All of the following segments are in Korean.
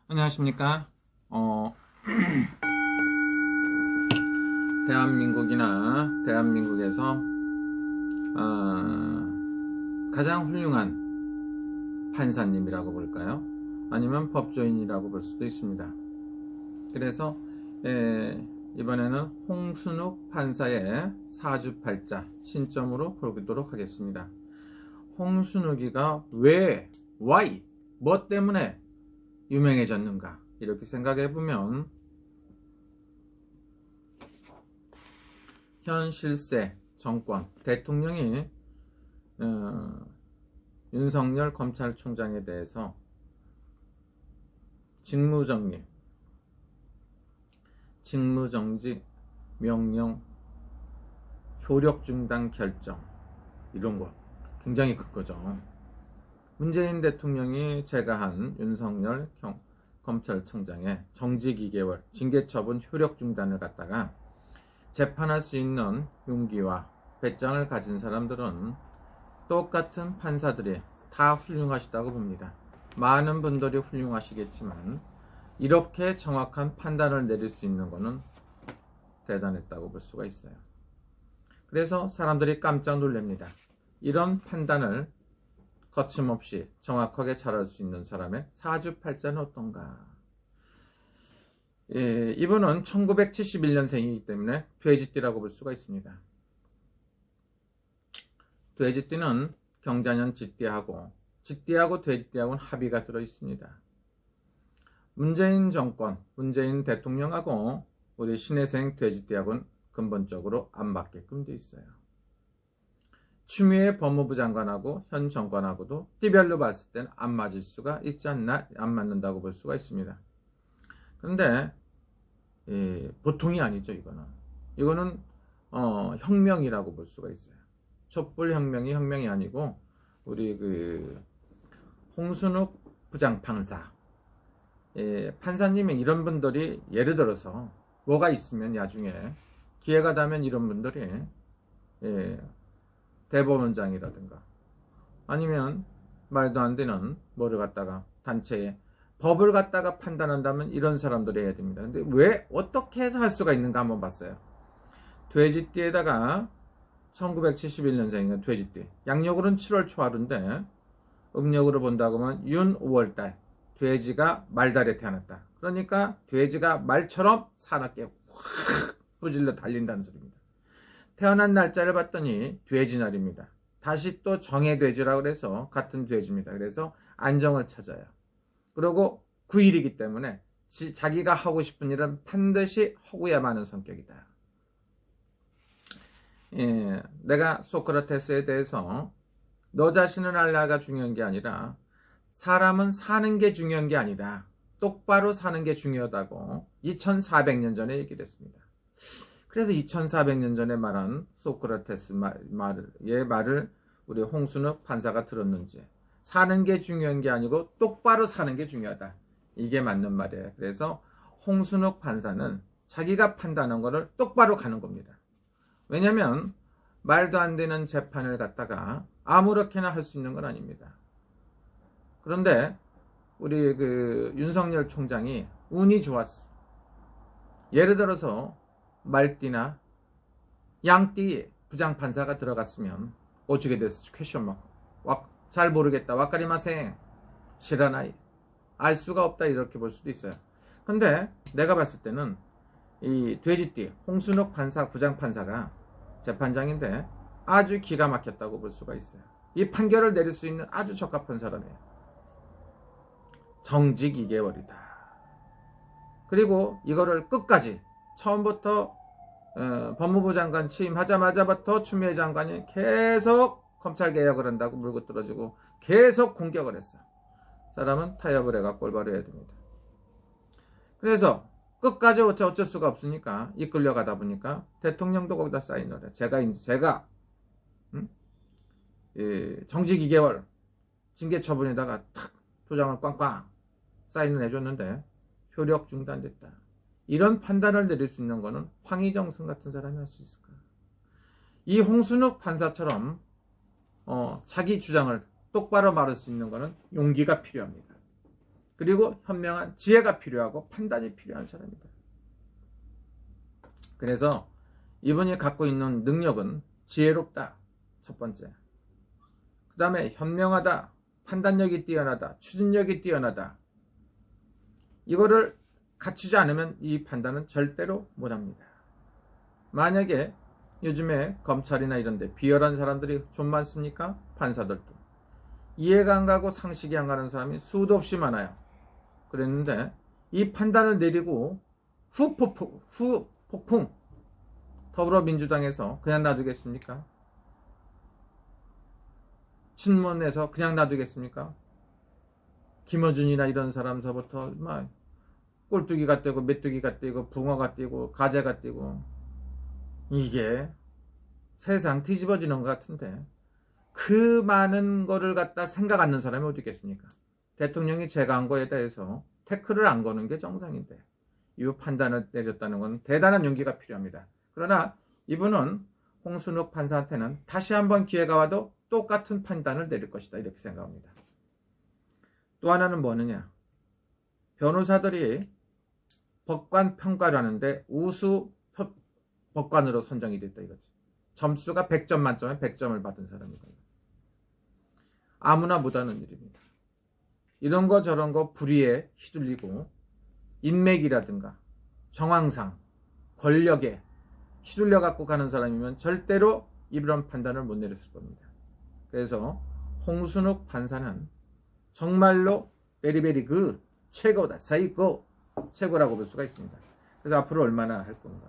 안녕하십니까. 대한민국에서 가장 훌륭한 판사님이라고 볼까요? 아니면 법조인이라고 볼 수도 있습니다. 그래서 이번에는 홍순욱 판사의 사주팔자 신점으로 보도록 하겠습니다. 홍순욱이가 왜, why, 뭐 때문에 유명해졌는가 이렇게 생각해보면, 현 실세 정권 대통령이 윤석열 검찰총장에 대해서 직무정지 명령, 효력 중단 결정, 이런 거 굉장히 큰 거죠. 문재인 대통령이 제가한 윤석열 검찰총장의 정직 2개월 징계처분 효력 중단을 갖다가 재판할 수 있는 용기와 배짱을 가진 사람들은 똑같은 판사들이 다 훌륭하시다고 봅니다. 많은 분들이 훌륭하시겠지만 이렇게 정확한 판단을 내릴 수 있는 것은 대단했다고 볼 수가 있어요. 그래서 사람들이 깜짝 놀랍니다. 이런 판단을 거침없이 정확하게 잘할 수 있는 사람의 사주팔자는 어떤가? 이분은 1971년생이기 때문에 돼지띠라고 볼 수가 있습니다. 돼지띠는 경자년 쥐띠하고 돼지띠하고는 합의가 들어 있습니다. 문재인 정권, 문재인 대통령하고 우리 신혜생 돼지띠하고는 근본적으로 안 맞게끔 돼 있어요. 추미애 법무부 장관하고 현 정권하고도 띠별로 봤을 때는 안 맞을 수가 있지 않나, 안 맞는다고 볼 수가 있습니다. 그런데 보통이 아니죠. 이거는 혁명이라고 볼 수가 있어요. 촛불 혁명이 아니고 우리 홍순욱 부장판사, 판사님이 이런 분들이 예를 들어서 뭐가 있으면 나중에 기회가 되면 이런 분들이 대법원장이라든가 아니면 말도 안 되는 뭐를 갖다가 단체에 법을 갖다가 판단한다면 이런 사람들이 해야 됩니다. 근데 왜 어떻게 해서 할 수가 있는가 한번 봤어요. 돼지띠에다가 1971년생이니까 돼지띠, 양력으로는 7월 초하루인데 음력으로 본다고 하면 윤 5월달, 돼지가 말달에 태어났다. 그러니까 돼지가 말처럼 사납게 확 부질러 달린다는 소리입니다. 태어난 날짜를 봤더니 돼지날입니다. 다시 또 정해돼지라고 해서 같은 돼지입니다. 그래서 안정을 찾아요. 그리고 9일이기 때문에 자기가 하고 싶은 일은 반드시 하고야만 하는 성격이다. 내가 소크라테스에 대해서 너 자신을 알라가 중요한 게 아니라 사람은 사는 게 중요한 게 아니다. 똑바로 사는 게 중요하다고 2400년 전에 얘기를 했습니다. 그래서 2400년 전에 말한 소크라테스 말을 우리 홍순욱 판사가 들었는지, 사는 게 중요한 게 아니고 똑바로 사는 게 중요하다. 이게 맞는 말이에요. 그래서 홍순욱 판사는 자기가 판단한 거를 똑바로 가는 겁니다. 왜냐면 말도 안 되는 재판을 갖다가 아무렇게나 할 수 있는 건 아닙니다. 그런데 우리 윤석열 총장이 운이 좋았어. 예를 들어서 말띠나 양띠 부장판사가 들어갔으면 어떻게 됐을지 퀘션 마크. 잘 모르겠다. 와까리마생. 시라나이. 알 수가 없다. 이렇게 볼 수도 있어요. 근데 내가 봤을 때는 이 돼지띠 홍순욱 판사 부장판사가 재판장인데 아주 기가 막혔다고 볼 수가 있어요. 이 판결을 내릴 수 있는 아주 적합한 사람이에요. 정직 2개월이다. 그리고 이거를 끝까지 처음부터 법무부 장관 취임하자마자부터 추미애 장관이 계속 검찰 개혁을 한다고 물고 뜯어주고 계속 공격을 했어. 사람은 타협을 해갖고 올바로 해야 됩니다. 그래서 끝까지 어쩔 수가 없으니까 이끌려가다 보니까 대통령도 거기다 사인을 해. 제가 정직 2개월 징계 처분에다가 탁 도장을 꽝꽝 사인을 해줬는데 효력 중단됐다. 이런 판단을 내릴 수 있는 거는 황희정승 같은 사람이 할 수 있을까? 이 홍순욱 판사처럼 자기 주장을 똑바로 말할 수 있는 거는 용기가 필요합니다. 그리고 현명한 지혜가 필요하고 판단이 필요한 사람이다. 그래서 이분이 갖고 있는 능력은 지혜롭다. 첫 번째. 그 다음에 현명하다. 판단력이 뛰어나다. 추진력이 뛰어나다. 이거를 갖추지 않으면 이 판단은 절대로 못합니다. 만약에 요즘에 검찰이나 이런 데 비열한 사람들이 좀 많습니까? 판사들도. 이해가 안 가고 상식이 안 가는 사람이 수도 없이 많아요. 그랬는데 이 판단을 내리고 후폭풍 더불어민주당에서 그냥 놔두겠습니까? 친문에서 그냥 놔두겠습니까? 김어준이나 이런 사람서부터 막 꼴뚜기가 떼고 메뚜기가 떼고 붕어가 떼고 가재가 떼고 이게 세상 뒤집어지는 것 같은데 그 많은 거를 갖다 생각 않는 사람이 어디 있겠습니까? 대통령이 제가 한 거에 대해서 태클을 안 거는 게 정상인데 이 판단을 내렸다는 건 대단한 용기가 필요합니다. 그러나 이분은 홍순욱 판사한테는 다시 한번 기회가 와도 똑같은 판단을 내릴 것이다 이렇게 생각합니다. 또 하나는 뭐느냐, 변호사들이 법관 평가를 하는데 우수 법관으로 선정이 됐다 이거지. 점수가 100점 만점에 100점을 받은 사람이다. 아무나 못하는 일입니다. 이런 거 저런 거 불의에 휘둘리고 인맥이라든가 정황상 권력에 휘둘려 갖고 가는 사람이면 절대로 이런 판단을 못 내렸을 겁니다. 그래서 홍순욱 판사는 정말로 베리베리 그 최고다, 사이코 최고라고 볼 수가 있습니다. 그래서 앞으로 얼마나 할 건가.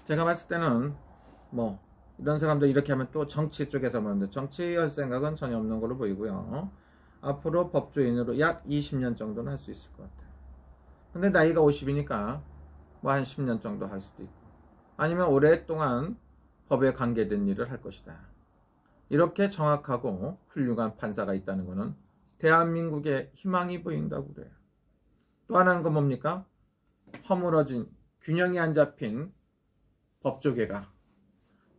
제가 봤을 때는 뭐 이런 사람들 이렇게 하면 또 정치 쪽에서 보는데 정치할 생각은 전혀 없는 걸로 보이고요. 앞으로 법조인으로 약 20년 정도는 할 수 있을 것 같아요. 근데 나이가 50이니까 뭐 한 10년 정도 할 수도 있고 아니면 오랫동안 법에 관계된 일을 할 것이다. 이렇게 정확하고 훌륭한 판사가 있다는 것은 대한민국에 희망이 보인다고 그래요. 또 하나는 건 뭡니까? 허물어진 균형이 안 잡힌 법조계가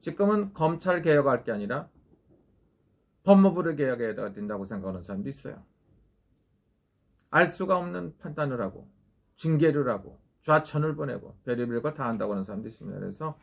지금은 검찰 개혁할 게 아니라 법무부를 개혁해야 된다고 생각하는 사람도 있어요. 알 수가 없는 판단을 하고 징계를 하고 좌천을 보내고 별의별 거 다 한다고 하는 사람도 있습니다. 그래서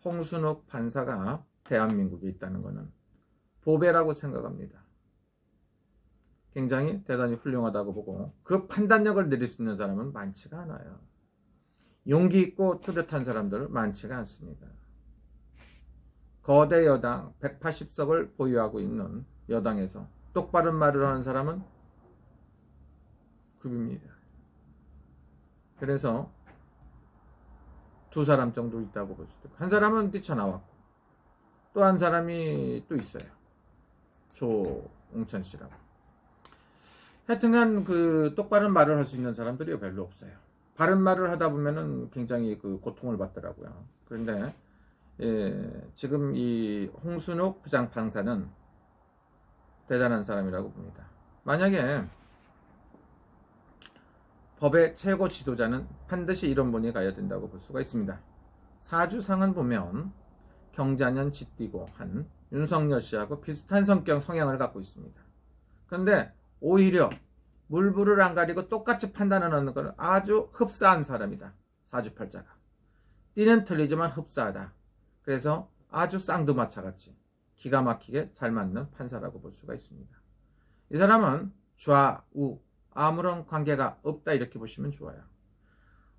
홍순욱 판사가 대한민국에 있다는 것은 보배라고 생각합니다. 굉장히 대단히 훌륭하다고 보고 그 판단력을 내릴 수 있는 사람은 많지가 않아요. 용기 있고 뚜렷한 사람들 많지가 않습니다. 거대 여당 180석을 보유하고 있는 여당에서 똑바른 말을 하는 사람은 급입니다. 그래서 두 사람 정도 있다고 볼 수도 있고 한 사람은 뛰쳐나왔고 또 한 사람이 또 있어요. 조웅천 씨라고. 하여튼간 그 똑바른 말을 할 수 있는 사람들이 별로 없어요. 바른 말을 하다 보면은 굉장히 그 고통을 받더라고요. 그런데 지금 이 홍순욱 부장판사는 대단한 사람이라고 봅니다. 만약에 법의 최고 지도자는 반드시 이런 분이 가야 된다고 볼 수가 있습니다. 사주상은 보면 경자년 쥐띠고 한 윤석열 씨하고 비슷한 성향을 갖고 있습니다. 그런데 오히려 물불을 안 가리고 똑같이 판단을 하는 것은 아주 흡사한 사람이다. 사주팔자가. 띠는 틀리지만 흡사하다. 그래서 아주 쌍두마차같이 기가 막히게 잘 맞는 판사라고 볼 수가 있습니다. 이 사람은 좌우 아무런 관계가 없다 이렇게 보시면 좋아요.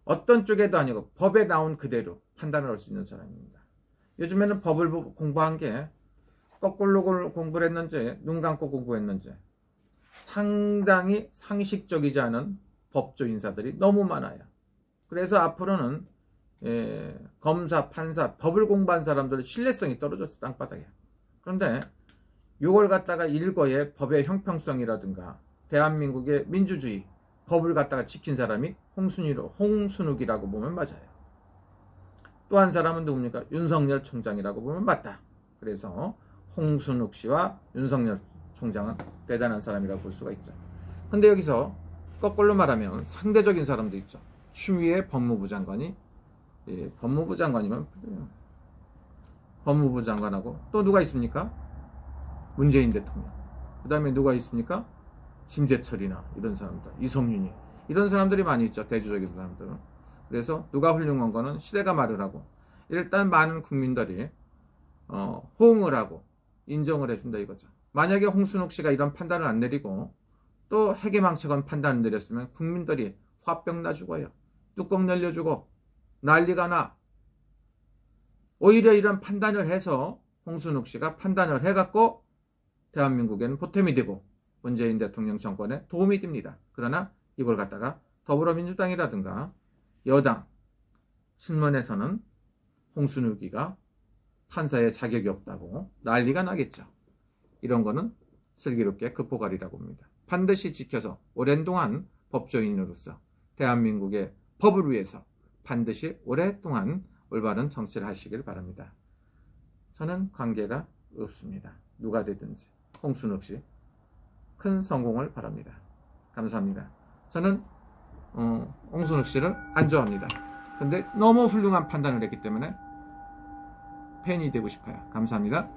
어떤 쪽에도 아니고 법에 나온 그대로 판단을 할 수 있는 사람입니다. 요즘에는 법을 공부한 게 거꾸로 공부를 했는지 눈 감고 공부했는지 상당히 상식적이지 않은 법조 인사들이 너무 많아요. 그래서 앞으로는 검사, 판사, 법을 공부한 사람들의 신뢰성이 떨어졌어 땅바닥에. 그런데 이걸 갖다가 일거에 법의 형평성이라든가 대한민국의 민주주의, 법을 갖다가 지킨 사람이 홍순욱이라고 보면 맞아요. 또 한 사람은 누굽니까? 윤석열 총장이라고 보면 맞다. 그래서 홍순욱 씨와 윤석열 총장은 대단한 사람이라고 볼 수가 있죠. 근데 여기서 거꾸로 말하면 상대적인 사람도 있죠. 추미애 법무부 장관이 법무부 장관이면 법무부 장관하고 또 누가 있습니까? 문재인 대통령. 그 다음에 누가 있습니까? 심재철이나 이런 사람들, 이성윤이 이런 사람들이 많이 있죠. 대주적인 사람들은. 그래서 누가 훌륭한 거는 시대가 말을 하고 일단 많은 국민들이 호응을 하고 인정을 해준다 이거죠. 만약에 홍순욱 씨가 이런 판단을 안 내리고 또 해괴망측한 판단을 내렸으면 국민들이 화병 나 죽어요. 뚜껑 열려주고 난리가 나. 오히려 이런 판단을 해서 홍순욱 씨가 판단을 해갖고 대한민국에는 보탬이 되고 문재인 대통령 정권에 도움이 됩니다. 그러나 이걸 갖다가 더불어민주당이라든가 여당 신문에서는 홍순욱이가 판사의 자격이 없다고 난리가 나겠죠. 이런 거는 슬기롭게 극복하리라고 봅니다. 반드시 지켜서 오랜 동안 법조인으로서 대한민국의 법을 위해서 반드시 오랫동안 올바른 정치를 하시길 바랍니다. 저는 관계가 없습니다. 누가 되든지 홍순욱 씨 큰 성공을 바랍니다. 감사합니다. 저는 홍순욱 씨를 안 좋아합니다. 근데 너무 훌륭한 판단을 했기 때문에 팬이 되고 싶어요. 감사합니다.